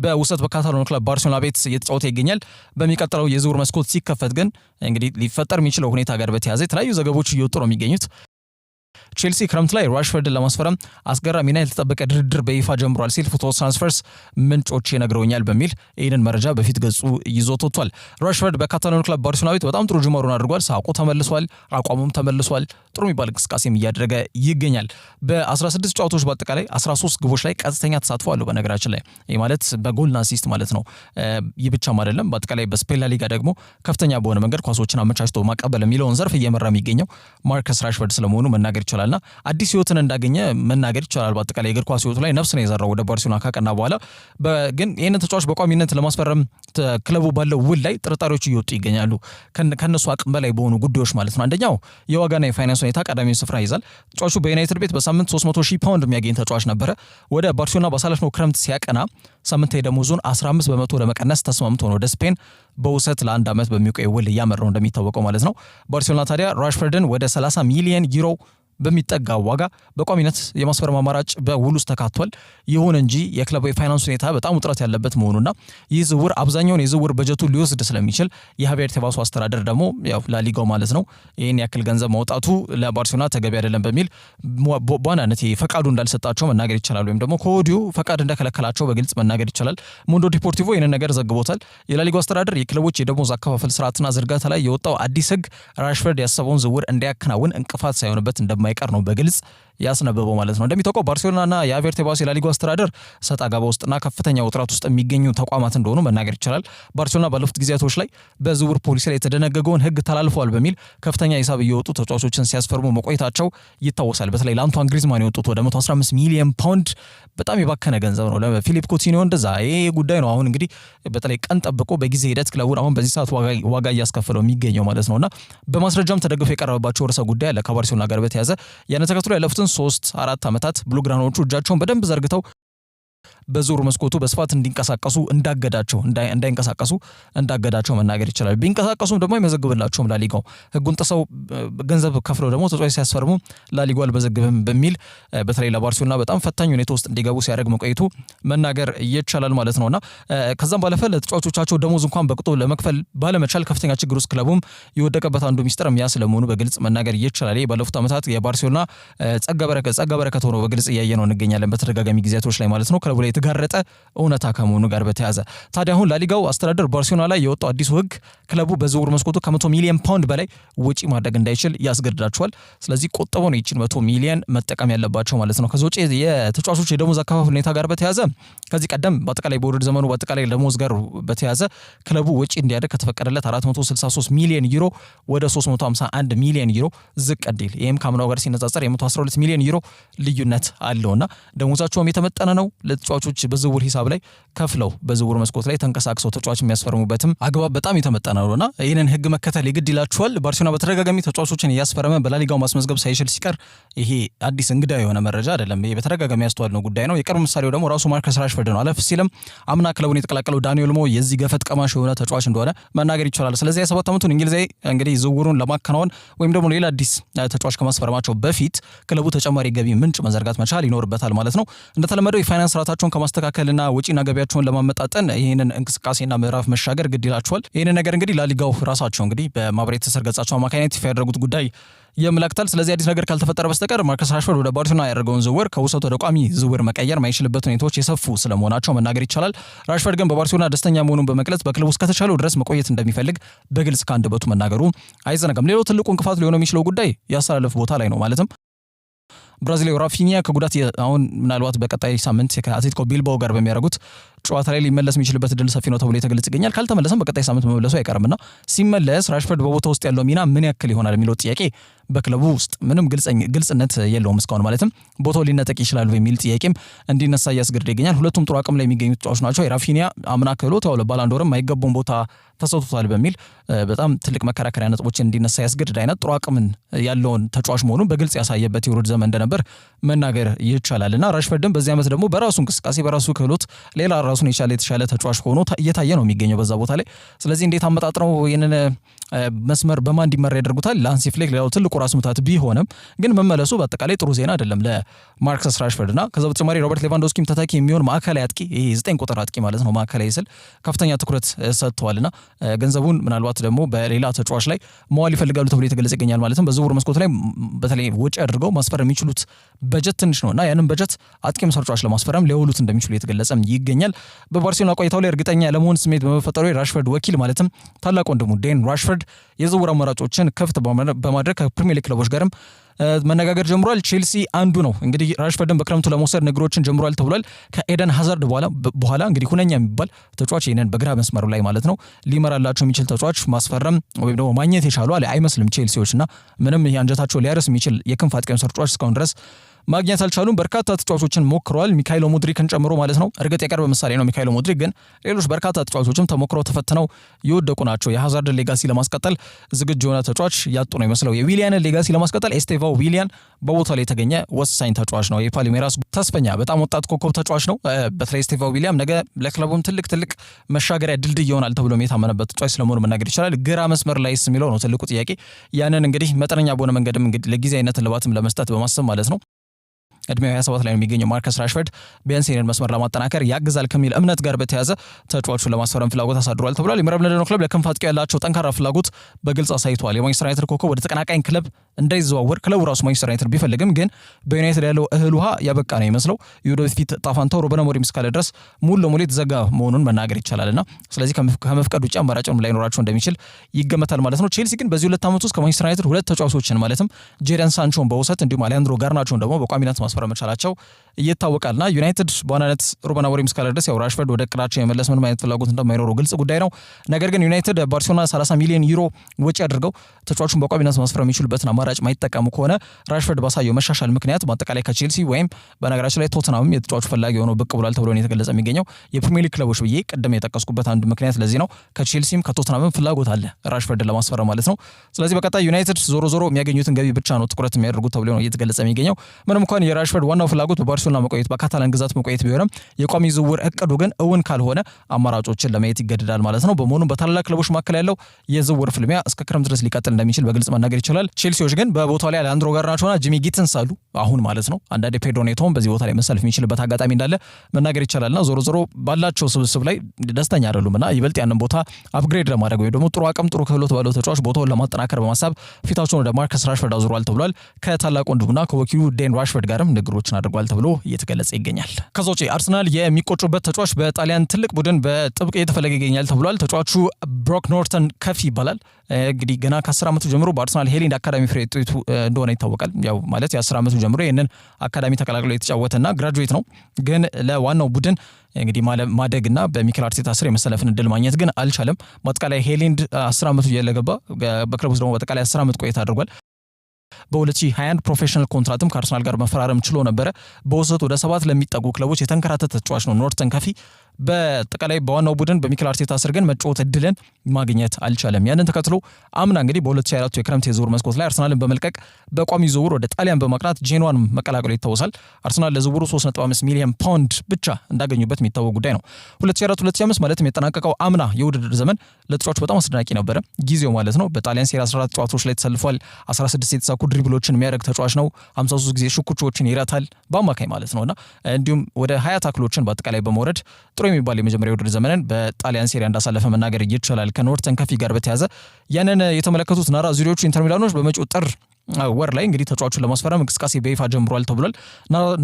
በውሰት በካታሎን ክለብ ባርሴሎና ቤት እየተጫወተ ይገኛል። በሚቀጥለው የዝውውር መስኮት ሲከፈት ግን እንግዲህ ሊፈጠር የሚችለው ሁኔታ ጋር በተያያዘ የተለያዩ ዘገቦች እየወጡ ነው የሚገኙት። ቼልሲ ክረምት ላይ ራሽፈርድን ለማስፈረም አስገራሚና ያልተጠበቀ ድርድር በይፋ ጀምሯል ሲል ፉትቦል ትራንስፈርስ ምንጮች ነግረውኛል በሚል ይህንን መረጃ በፊት ገጹ ይዞት ወጥቷል። ራሽፈርድ በካታሎን ክለብ ባርሴሎና ቤት በጣም ጥሩ ጅማሩን አድርጓል። ሳቁ ተመልሷል፣ አቋሙም ተመልሷል። ጥሩ የሚባል እንቅስቃሴም እያደረገ ይገኛል። በ16 ጨዋታዎች በአጠቃላይ 13 ግቦች ላይ ቀጥተኛ ተሳትፎ አለው። በነገራችን ላይ ይህ ማለት በጎልና አሲስት ማለት ነው። ይህ ብቻም አይደለም። በአጠቃላይ በስፔን ላሊጋ ደግሞ ከፍተኛ በሆነ መንገድ ኳሶችን አመቻችቶ ማቀበል የሚለውን ዘርፍ እየመራ የሚገኘው ማርከስ ራሽፈርድ ስለመሆኑ መናገር ይችላልና አዲስ ህይወትን እንዳገኘ መናገር ይቻላል። በአጠቃላይ የእግር ኳስ ህይወቱ ላይ ነፍስ ነው የዘራው ወደ ባርሴሎና ካቀና በኋላ። ግን ይህንን ተጫዋች በቋሚነት ለማስፈረም ክለቡ ባለው ውል ላይ ጥርጣሬዎች እየወጡ ይገኛሉ። ከነሱ አቅም በላይ በሆኑ ጉዳዮች ማለት ነው። አንደኛው የዋጋና የፋይናንስ ሁኔታ ቀዳሚውን ስፍራ ይዛል። ተጫዋቹ በዩናይትድ ቤት በሳምንት 300,000 ፓውንድ የሚያገኝ ተጫዋች ነበረ። ወደ ባርሴሎና ባሳለፍነው ክረምት ሲያቀና ሳምንታዊ ደሞዙን 15 በመቶ ለመቀነስ ተስማምቶ ነው ወደ ስፔን በውሰት ለአንድ ዓመት በሚቆይ ውል እያመራው እንደሚታወቀው ማለት ነው። ባርሴሎና ታዲያ ራሽፈርድን ወደ 30 ሚሊዮን ዩሮ በሚጠጋ ዋጋ በቋሚነት የማስፈረም አማራጭ በውል ውስጥ ተካቷል። ይሁን እንጂ የክለቡ የፋይናንስ ሁኔታ በጣም ውጥረት ያለበት መሆኑና ይህ ዝውውር አብዛኛውን የዝውውር በጀቱ ሊወስድ ስለሚችል የሃቪየር ቴባሱ አስተዳደር ደግሞ ያው ላሊጋው ማለት ነው ይህን ያክል ገንዘብ ማውጣቱ ለባርሴሎና ተገቢ አይደለም በሚል በዋናነት ፈቃዱ እንዳልሰጣቸው መናገር ይቻላል። ወይም ደግሞ ከወዲሁ ፈቃድ እንደከለከላቸው በግልጽ መናገር ይቻላል። ሙንዶ ዲፖርቲቮ ይህንን ነገር ዘግቦታል። የላሊጋው አስተዳደር የክለቦች የደሞዝ አከፋፈል ስርዓትና ዝርጋታ ላይ የወጣው አዲስ ህግ ራሽፈርድ ያሰበውን ዝውውር እንዲያከናውን እንቅፋት ሳይሆንበት እንደማይቀር ነው በግልጽ ያስነበበው ማለት ነው። እንደሚታወቀው ባርሴሎናና የሃቪየር ቴባስ የላሊጋው አስተዳደር ሰጣ ገባ ውስጥና ከፍተኛ ውጥረት ውስጥ የሚገኙ ተቋማት እንደሆኑ መናገር ይቻላል። ባርሴሎና ባለፉት ጊዜያቶች ላይ በዝውውር ፖሊሲ ላይ የተደነገገውን ህግ ተላልፈዋል በሚል ከፍተኛ ሂሳብ እየወጡ ተጫዋቾችን ሲያስፈርሙ መቆየታቸው ይታወሳል። በተለይ ለአንቷን ግሪዝማን የወጡት ወደ 115 ሚሊዮን ፓውንድ በጣም የባከነ ገንዘብ ነው። ለፊሊፕ ኮቲኒዮ እንደዛ ይሄ ጉዳይ ነው። አሁን እንግዲህ በተለይ ቀን ጠብቆ በጊዜ ሂደት ክለቡን አሁን በዚህ ሰዓት ዋጋ እያስከፈለው የሚገኘው ማለት ነውና በማስረጃም ተደግፎ የቀረበባቸው ርዕሰ ጉዳይ አለ ከባርሴሎና ጋር በተያያዘ ያን ተከትሎ ያለፉትን 3-4 ዓመታት ብሉግራኖቹ እጃቸውን በደንብ ዘርግተው በዙር መስኮቱ በስፋት እንዳይንቀሳቀሱ እንዳገዳቸው መናገር ይችላል። ቢንቀሳቀሱም ደግሞ አይመዘግብላቸውም ላሊጋው ህጉን ጥሰው ገንዘብ ከፍለው ደግሞ ተጫዋች ሲያስፈርሙ ላሊጋው አልመዘግብም በሚል በተለይ ለባርሴሎና በጣም ፈታኝ ሁኔታ ውስጥ እንዲገቡ ሲያደርግ መቆየቱ መናገር ይቻላል ማለት ነውና ከዛም ባለፈ ለተጫዋቾቻቸው ደሞዝ እንኳን በቅጡ ለመክፈል ባለመቻል ከፍተኛ ችግር ውስጥ ክለቡም የወደቀበት አንዱ ሚስጥር ያ ስለመሆኑ በግልጽ መናገር ይቻላል። ባለፉት ዓመታት የባርሴሎና ጸጋ በረከት ሆኖ በግልጽ እያየነው እንገኛለን በተደጋጋሚ ጊዜያቶች ላይ ማለት ነው ክለቡ ላይ የተጋረጠ እውነታ ከመሆኑ ጋር በተያያዘ ታዲያ አሁን ላሊጋው አስተዳደር ባርሴሎና ላይ የወጣው አዲሱ ህግ ክለቡ በዝውውር መስኮቱ ከ100 ሚሊዮን ፓውንድ በላይ ወጪ ማድረግ እንዳይችል ያስገድዳቸዋል። ስለዚህ ቆጥበው ነው ይችን 100 ሚሊዮን መጠቀም ያለባቸው ማለት ነው። ከዚህ ውጪ የተጫዋቾች የደሞዝ አከፋፈል ሁኔታ ጋር በተያያዘ ከዚህ ቀደም በአጠቃላይ በውድድር ዘመኑ በአጠቃላይ ደሞዝ ጋር በተያያዘ ክለቡ ወጪ እንዲያደርግ ከተፈቀደለት 463 ሚሊዮን ዩሮ ወደ 351 ሚሊዮን ዩሮ ዝቅ እንዲል ይህም ከአምናው ጋር ሲነጻጸር የ112 ሚሊዮን ዩሮ ልዩነት አለውና ደሞዛቸውም የተመጠነ ነው። ለተጫዋቾች ተጫዋቾች በዝውውር ሂሳብ ላይ ከፍለው በዝውውር መስኮት ላይ ተንቀሳቅሰው ተጫዋች የሚያስፈርሙበትም አግባብ በጣም የተመጠነ ነውና ይህንን ህግ መከተል ይግድ ይላቸዋል። ባርሴሎና በተደጋጋሚ ተጫዋቾችን እያስፈረመ በላሊጋው ማስመዝገብ ሳይችል ሲቀር ይሄ አዲስ እንግዳ የሆነ መረጃ አይደለም። ይሄ በተደጋጋሚ ያስተዋልነው ጉዳይ ነው። የቅርብ ምሳሌው ደግሞ ራሱ ማርከስ ራሽፈርድ ነው። አለፍ ሲልም አምና ክለቡን የተቀላቀለው ዳኒ ኦልሞ የዚህ ገፈት ቀማሽ የሆነ ተጫዋች እንደሆነ መናገር ይቻላል። ስለዚህ የ7 ዓመቱን እንግሊዛዊ እንግዲህ ዝውውሩን ለማከናወን ወይም ደግሞ ሌላ አዲስ ተጫዋች ከማስፈረማቸው በፊት ክለቡ ተጨማሪ ገቢ ምንጭ መዘርጋት መቻል ይኖርበታል ማለት ነው። እንደተለመደው የፋይናንስ ስርዓታቸውን ከማስተካከልና ወጪና ገቢያቸውን ለማመጣጠን ይህንን እንቅስቃሴና ምዕራፍ መሻገር ግድ ይላቸዋል። ይህንን ነገር እንግዲህ ላሊጋው ራሳቸው እንግዲህ በማህበራዊ ትስስር ገጻቸው አማካኝነት ይፋ ያደረጉት ጉዳይ ያመለክታል። ስለዚህ አዲስ ነገር ካልተፈጠረ በስተቀር ማርከስ ራሽፎርድ ወደ ባርሴሎና ያደረገውን ዝውውር ከውሰት ወደ ቋሚ ዝውውር መቀየር ማይችልበት ሁኔታዎች የሰፉ ስለመሆናቸው መናገር ይቻላል። ራሽፎርድ ግን በባርሴሎና ደስተኛ መሆኑን በመግለጽ በክለቡ እስከ ተቻለው ድረስ መቆየት እንደሚፈልግ በግልጽ ከአንደበቱ መናገሩ አይዘነጋም። ሌላው ትልቁ እንቅፋት ሊሆን የሚችለው ጉዳይ ያስተላለፍ ቦታ ላይ ነው። ማለትም ብራዚላዊ ራፊኒያ ከጉዳት አሁን ምናልባት በቀጣይ ሳምንት ከአትሌቲኮ ቢልባኦ ጋር በሚያደርጉት ጨዋታ ላይ ሊመለስ የሚችልበት እድል ሰፊ ነው ተብሎ የተገለጸ ይገኛል። ካልተመለሰም በቀጣይ ሳምንት መመለሱ አይቀርምና ሲመለስ ራሽፎርድ በቦታ ውስጥ ያለው ሚና ምን ያክል ይሆናል የሚለው ጥያቄ በክለቡ ውስጥ ምንም ግልጽነት የለውም እስካሁን። ማለትም ቦታው ሊነጠቅ ይችላል የሚል ጥያቄም እንዲነሳ እያስገደደ ይገኛል። ሁለቱም ጥሩ አቅም ላይ የሚገኙ ተጫዋቾች ናቸው። የራፊኒያ አምና ክህሎት ያው ለባላንዶርም አይገባውም ቦታ ተሰጥቶታል በሚል በጣም ትልቅ መከራከሪያ ነጥቦችን እንዲነሳ ያስገድድ አይነት ጥሩ አቅምን ያለውን ተጫዋች መሆኑን በግልጽ ያሳየበት የውድድር ዘመን እንደነበር መናገር ይቻላልና ራሽፎርድም በዚህ ዓመት ደግሞ በራሱ እንቅስቃሴ በራሱ ክህሎት ሌላ ራሱን የቻለ የተሻለ ተጫዋች ሆኖ እየታየ ነው የሚገኘው በዛ ቦታ ላይ። ስለዚህ እንዴት አመጣጥረው ይህንን መስመር በማን እንዲመራ ያደርጉታል? ለሃንሲ ፍሊክ ሌላው ትልቁ ራስ ምታት ቢሆንም ግን መመለሱ በአጠቃላይ ጥሩ ዜና አይደለም ለማርከስ ራሽፎርድ እና ከዛ በተጨማሪ ሮበርት ሌቫንዶስኪም ተተኪ የሚሆን ማዕከላዊ አጥቂ ይሄ 9 ቁጥር አጥቂ ማለት ነው ማዕከላዊ ስል ከፍተኛ ትኩረት ሰጥተዋልና ገንዘቡን ምናልባት ደግሞ በሌላ ተጫዋች ላይ መዋል ይፈልጋሉ ተብሎ የተገለጸ ይገኛል። ማለትም በዝውውር መስኮት ላይ በተለይ ወጪ አድርገው ማስፈረም የሚችሉት በጀት ትንሽ ነውና ያንን በጀት አጥቂ ተጫዋች ለማስፈረም ሊያውሉት እንደሚችሉ የተገለጸ ይገኛል። በባርሴሎና ቆይታው ላይ እርግጠኛ ለመሆን ስሜት በመፈጠሩ ራሽፎርድ ወኪል ማለትም ታላቅ ወንድሙ ዴን ራሽፎርድ የዝውውር አማራጮችን ክፍት በማድረግ ከፕሪሚየር ሊግ ክለቦች ጋርም መነጋገር ጀምሯል። ቼልሲ አንዱ ነው እንግዲህ ራሽፎርድን በክረምቱ ለመውሰድ ንግሮችን ጀምሯል ተብሏል። ከኤደን ሃዛርድ በኋላ እንግዲህ ሁነኛ የሚባል ተጫዋች ይሄንን በግራ መስመሩ ላይ ማለት ነው ሊመራላቸው የሚችል ተጫዋች ማስፈረም ወይም ደግሞ ማግኘት የቻሉ አይመስልም ቼልሲዎችና ምንም ይሄ አንጀታቸው ሊያርስ የሚችል የክንፍ አጥቂ ተጫዋች እስካሁን ድረስ ማግኘት አልቻሉም። በርካታ ተጫዋቾችን ሞክረዋል ሚካኤሎ ሙድሪክን ጨምሮ ማለት ነው። እርግጥ የቀርብ ምሳሌ ነው ሚካኤሎ ሙድሪክ፣ ግን ሌሎች በርካታ ተጫዋቾችም ተሞክረው ተፈትነው የወደቁ ናቸው። የሃዛርድን ሌጋሲ ለማስቀጠል ዝግጁ የሆነ ተጫዋች ያጡ ነው ይመስለው። የዊሊያንን ሌጋሲ ለማስቀጠል ኤስቴቫኦ ዊሊያን በቦታው ላይ የተገኘ ወሳኝ ተጫዋች ነው። የፓልሜራስ ተስፈኛ በጣም ወጣት ኮከብ ተጫዋች ነው። በተለይ ኤስቴቫኦ ዊሊያን ነገ ለክለቡም ትልቅ መሻገሪያ ድልድይ ይሆናል ተብሎ የታመነበት ተጫዋች ስለመሆኑ መናገር ይቻላል። ግራ መስመር ላይ የሚለው ነው ትልቁ ጥያቄ። ያንን እንግዲህ መጠነኛ በሆነ መንገድም እንግዲህ ለጊዜያዊነት ልባትም ለመስጠት በማሰብ ማለት ነው እድሜው 27 ላይ የሚገኘው ማርከስ ራሽፎርድ ቢያንስ ይህንን መስመር ለማጠናከር ያግዛል ከሚል እምነት ጋር በተያዘ ተጫዋቹን ለማስፈረም ፍላጎት አሳድሯል ተብሏል። የምዕራብ ለንደኑ ክለብ ለክንፍ አጥቂ ያላቸው ጠንካራ ፍላጎት በግልጽ አሳይቷል። የማንቸስተር ዩናይትድ ኮከብ ወደ ተቀናቃኝ ክለብ እንዳይዘዋወር ክለቡ ራሱ ማንቸስተር ዩናይትድ ቢፈልግም ግን በዩናይትድ ያለው እህል ውሃ ያበቃ ነው ይመስለው። የወደፊት ጣፋንታው ሩበን አሞሪም እስካለ ድረስ ሙሉ ለሙሉ የተዘጋ መሆኑን መናገር ይቻላልና ስለዚህ ከመፍቀድ ውጭ አማራጭም ላይኖራቸው እንደሚችል ይገመታል ማለት ነው። ቼልሲ ግን በዚህ 2 ዓመት ውስጥ ከማንቸስተር ዩናይትድ 2 ተጫዋቾችን ማለትም ጄደን ሳንቾን በውሰት እንዲሁም አሌሃንድሮ ጋርናቾን ደግሞ በቋሚነት ማስፈረም መቻላቸው ይታወቃልና ዩናይትድ በዋናነት ሩበን አሞሪም እስካለ ድረስ ያው ራሽፎርድ ወደ እቅዳቸው የመለስ ምንም አይነት ፍላጎት እንደማይኖረው ግልጽ ጉዳይ ነው። ነገር ግን ዩናይትድ ባርሴሎና 30 ሚሊዮን ዩሮ ወጪ አድርገው ተጫዋቹን በቋሚነት ማስፈረም የሚችሉበትን አማራጭ ማይጠቀሙ ከሆነ ራሽፎርድ ባሳየው መሻሻል ምክንያት በአጠቃላይ ከቼልሲ ወይም በነገራችን ላይ ቶተንሃምም የተጫዋቹ ፈላጊ ሆኖ ብቅ ብሏል ተብሎ ነው የተገለጸ የሚገኘው። የፕሪሚየር ሊግ ክለቦች ብዬ ቀደም የጠቀስኩበት አንዱ ምክንያት ለዚህ ነው። ከቼልሲም ከቶተንሃምም ፍላጎት አለ ራሽፎርድን ለማስፈረም ማለት ነው። ስለዚህ በቀጣይ ዩናይትድ ዞሮ የሚያገኙትን ገቢ ብቻ ነው ትኩረት የሚያደርጉት ተብሎ ነው እየተገለጸ የሚገኘው። ምንም እንኳን የራሽፎርድ ዋናው ፍላጎት በባርሴሎና መቆየት በካታላን ግዛት መቆየት ቢሆንም የቋሚ ዝውውር እቅዱ ግን እውን ካልሆነ አማራጮችን ለማየት ይገደዳል ማለት ነው። በመሆኑም በታላላቅ ክለቦች መካከል ያለው የዝውውር ፍልሚያ እስከ ክረምት ድረስ ሊቀጥል እንደሚችል በግልጽ መናገር ይችላል። ቼልሲዎች ግን በቦታው ላይ አሌሃንድሮ ጋርናቾና ጂሚ ጊትንስ አሉ አሁን ማለት ነው። አንዳንዴ ፔድሮ ኔቶም በዚህ ቦታ ላይ መሰለፍ የሚችልበት አጋጣሚ እንዳለ መናገር ይቻላልና ዞሮ ባላቸው ስብስብ ላይ ደስተኛ አይደሉምና ይበልጥ ያንን ቦታ አፕግሬድ ለማድረግ ወይም ደግሞ ጥሩ አቅም ጥሩ ክህሎት ባለው ተጫዋች ቦታውን ለማጠናከር በማሳብ ፊታቸውን ወደ ማርከስ ራሽፎርድ አዙሯል ተብሏል። ከታላቅ ወንድሙና ከወኪሉ ዴን ራሽፎርድ ጋርም ንግሮችን አድርጓል ተብሎ እየተገለጸ ይገኛል። ከዛ ውጪ አርሰናል የሚቆጩበት ተጫዋች በጣሊያን ትልቅ ቡድን በጥብቅ እየተፈለገ ይገኛል ተብሏል። ተጫዋቹ ብሮክ ኖርተን ከፍ ይባላል። እንግዲህ ገና ከ10 ዓመቱ ጀምሮ በአርሰናል ሄሊንድ አካዳሚ ፍሬ ውጤቱ እንደሆነ ይታወቃል። ያው ማለት የ10 ዓመቱ ጀምሮ ይህንን አካዳሚ ተቀላቅሎ የተጫወተና ግራጁዌት ነው። ግን ለዋናው ቡድን እንግዲህ ማደግና በሚኬል አርቴታ ስር የመሰለፍን እድል ማግኘት ግን አልቻለም። በአጠቃላይ ሄሊንድ 10 ዓመቱ እያለ ገባ። በክለቡ ውስጥ ደግሞ በአጠቃላይ 10 ዓመት ቆይታ አድርጓል። በ2021 ፕሮፌሽናል ኮንትራትም ከአርሰናል ጋር መፈራረም ችሎ ነበረ። በውሰት ወደ 7 ለሚጠጉ ክለቦች የተንከራተተ ተጫዋች ነው ኖርተን ከፊ። በጠቃላይ በዋናው ቡድን በሚኬል አርቴታ ስር ግን መጫወት እድልን ማግኘት አልቻለም። ያንን ተከትሎ አምና እንግዲህ በ2024 የክረምት የዝውውር መስኮት ላይ አርሰናልን በመልቀቅ በቋሚ ዝውውር ወደ ጣሊያን በማቅናት ጄኖዋን መቀላቀሉ ይታወሳል። አርሰናል ለዝውውሩ 3.5 ሚሊዮን ፓውንድ ብቻ እንዳገኙበት የሚታወቅ ጉዳይ ነው። 2024-2025 ማለት የጠናቀቀው አምና የውድድር ዘመን ለተጫዋቹ በጣም አስደናቂ ነበረ። ጊዜው ማለት ነው በጣሊያን ሴሪ 14 ጨዋታዎች ላይ ተሰልፏል። 16 የተሳኩ ድሪብሎችን የሚያደርግ ተጫዋች ነው። 53 ጊዜ ሽኩቾችን ይረታል በአማካይ ማለት ነውና እንዲሁም ወደ 20 ታክሎችን በአጠቃላይ በመውረድ ጥሩ የሚባል የመጀመሪያ ውድድር ዘመንን በጣሊያን ሴሪ እንዳሳለፈ መናገር ይቻላል። ከኖርተን ከፊ ጋር በተያዘ ያንን የተመለከቱት ናራ ዙሪዎቹ ኢንተር ሚላኖች በመጪው ጥር ወር ላይ እንግዲህ ተጫዋቹን ለማስፈረም እንቅስቃሴ በይፋ ጀምሯል ተብሏል።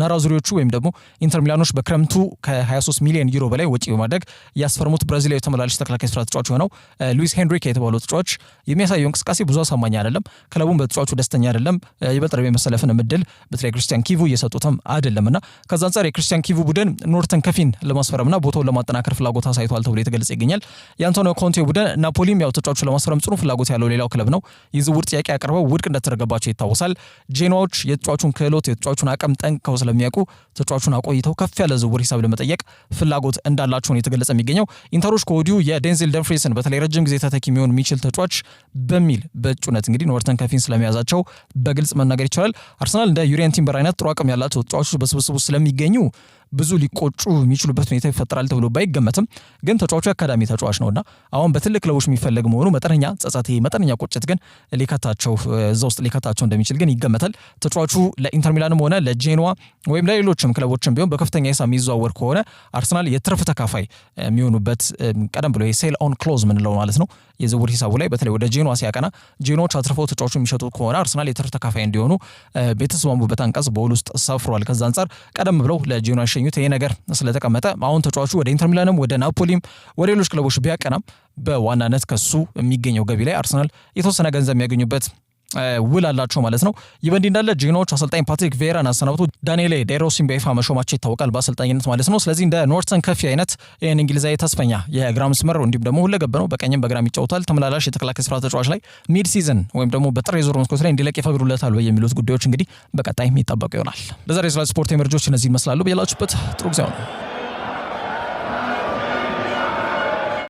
ናራ ዙሪዎቹ ወይም ደግሞ ኢንተር ሚላኖች በክረምቱ ከ23 ሚሊዮን ዩሮ በላይ ወጪ በማድረግ ያስፈረሙት ብራዚላዊ ተመላላሽ ተከላካይ ስፍራ ተጫዋች ሆነው ሉዊስ ሄንሪክ የተባለው ተጫዋች የሚያሳየው እንቅስቃሴ ብዙ አሳማኝ አይደለም። ክለቡም በተጫዋቹ ደስተኛ አይደለም። ይበልጥ የመሰለፍን እድል በተለይ ክሪስቲያን ኪቩ እየሰጡትም አይደለምና ከዛ አንፃር የክሪስቲያን ኪቩ ቡድን ኖርተን ከፊን ለማስፈረምና ቦታውን ለማጠናከር ፍላጎት አሳይቷል ተብሎ የተገለጸ ይገኛል። የአንቶኒዮ ኮንቴ ቡድን ናፖሊም ያው ተጫዋቹን ለማስፈረም ጽኑ ፍላጎት ያለው ሌላው ክለብ ነው። የዝውውር ጥያቄ ያቀርበው ውድቅ እንደተደረገባቸው ይታወሳል። ጄኖዎች የተጫዋቹን ክህሎት የተጫዋቹን አቅም ጠንቅቀው ስለሚያውቁ ተጫዋቹን አቆይተው ከፍ ያለ ዝውውር ሂሳብ ለመጠየቅ ፍላጎት እንዳላቸው ነው የተገለጸ የሚገኘው። ኢንተሮች ከወዲሁ የዴንዚል ደምፍሪስን በተለይ ረጅም ጊዜ ተተኪ የሚሆን የሚችል ተጫዋች በሚል በእጩነት እንግዲህ ኖርተን ከፊን ስለመያዛቸው በግልጽ መናገር ይቻላል። አርሰናል እንደ ዩሪየን ቲምበር አይነት ጥሩ አቅም ያላቸው ተጫዋቾች በስብስቡ ስለሚገኙ ብዙ ሊቆጩ የሚችሉበት ሁኔታ ይፈጠራል ተብሎ ባይገመትም ግን ተጫዋቹ የአካዳሚ ተጫዋች ነውና አሁን በትልቅ ክለቦች የሚፈለግ መሆኑ መጠነኛ ጸጸት መጠነኛ ቁጭት ግን ሊከታቸው እዛ ውስጥ ሊከታቸው እንደሚችል ግን ይገመታል። ተጫዋቹ ለኢንተር ሚላንም ሆነ ለጄኖዋ ወይም ለሌሎችም ክለቦችም ቢሆን በከፍተኛ ሂሳብ የሚዘዋወር ከሆነ አርሰናል የትርፍ ተካፋይ የሚሆኑበት ቀደም ብሎ የሴል ኦን ክሎዝ ምንለው ማለት ነው የዝውውር ሂሳቡ ላይ በተለይ ወደ ጄኖዋ ሲያቀና ጄኖዎች አትርፈው ተጫዋቹ የሚሸጡ ከሆነ አርሰናል የትርፍ ተካፋይ እንዲሆኑ ቤተስማሙበት አንቀጽ በውል ውስጥ ሰፍሯል። ከዛ አንፃር ቀደም ብለው ለጄኖዋ ያሸኙት ይሄ ነገር ስለተቀመጠ አሁን ተጫዋቹ ወደ ኢንተር ሚላንም ወደ ናፖሊም ወደ ሌሎች ክለቦች ቢያቀናም በዋናነት ከሱ የሚገኘው ገቢ ላይ አርሰናል የተወሰነ ገንዘብ የሚያገኙበት ውል አላቸው ማለት ነው። ይህ በእንዲህ እንዳለ ጄኖዎች አሰልጣኝ ፓትሪክ ቬራን አሰናብቶ ዳንኤሌ ዴሮሲን በይፋ መሾማቸው ይታወቃል በአሰልጣኝነት ማለት ነው። ስለዚህ እንደ ኖርተን ከፊ አይነት ይህን እንግሊዛዊ ተስፈኛ የግራ መስመር እንዲሁም ደግሞ ሁለገብ ነው፣ በቀኝም በግራም ይጫወታል። ተመላላሽ የተከላካይ ስፍራ ተጫዋች ላይ ሚድ ሲዝን ወይም ደግሞ በጥር የዞር መስኮት ላይ እንዲለቅ ይፈቅዱለታል ወይ የሚሉት ጉዳዮች እንግዲህ በቀጣይ የሚጠበቁ ይሆናል። ለዛሬ ስለ ስፖርት መረጃዎች እነዚህ ይመስላሉ። በያላችሁበት ጥሩ ጊዜ ነው።